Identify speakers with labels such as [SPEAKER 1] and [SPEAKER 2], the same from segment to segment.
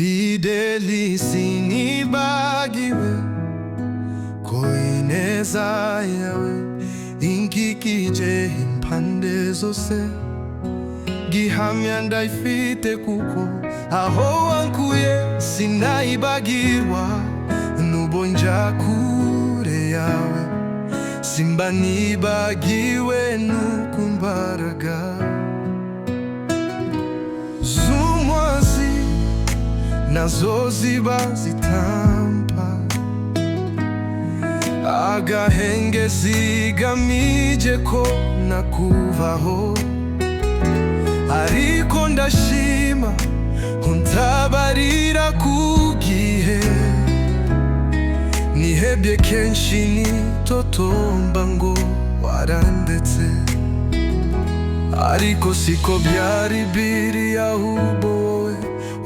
[SPEAKER 1] Fidelisi nibagiwe koineza yawe inkikije impande zose gihamya ndayifite kuko aho wankuye sinayibagirwa nubo nja kure yawe simba nibagiwe nuko imbaraga z'umwazi nazo ziba zitampa agahenge zigamije ko nakuvaho ariko ndashima untabarira ku gihe nihebye kenshi nitotomba ngo warandetse ariko siko byari biri ahubwo wowe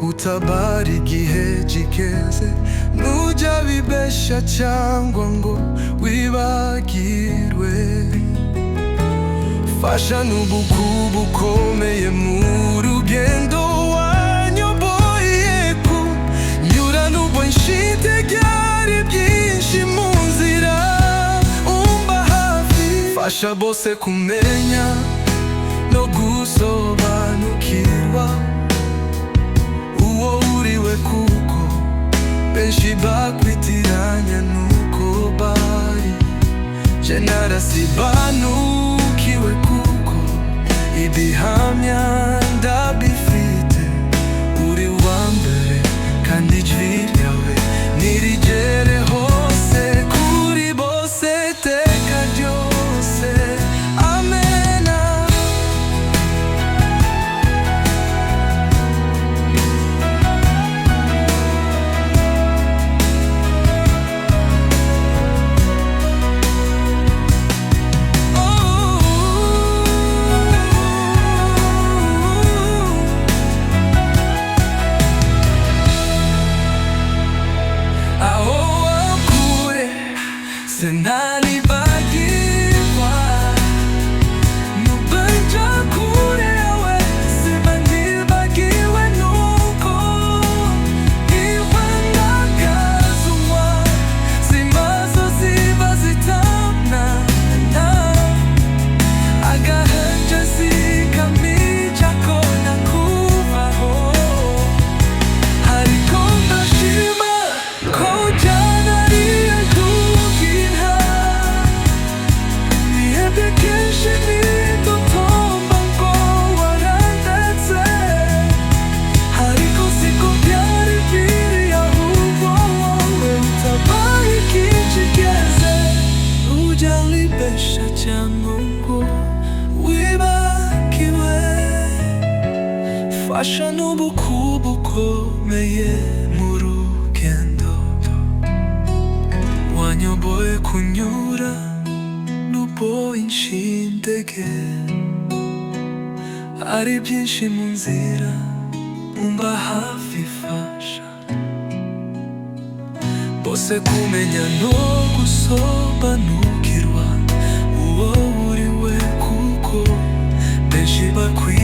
[SPEAKER 1] utabara igihe gikeze nujya bibesha cyangwa ngo wibagirwe fasha n'ubukubu bukomeye mu rugendo wanyoboye kunyura n'ubwo nshite byari byinshi mu nzira umba hafi fasha bose kumenya no gusobanukirwa uwo uriwe kuko benshi bakwitiranya nuko bari je narasibanukiwe kuko ibihamya ndabifite uri wa mbere kandi ijwi ryawe nirigere hose kuri bose iteka ryose amena. Sinalibagirwa nubanja kure yawe simba nibagiwe nuko imbaraga z'umwa zimazo ziba zitamna agahenge zigamije ko nakuvaho ariko ndashima ko fasha n'ubukubu bukomeye mu rugendo wanyoboye kunyura n'ubwo inshintege ari byinshi mu nzira umba hafi fasha bose kumenya no gusobanukirwa uwo uriwe kuko benshi bakwiye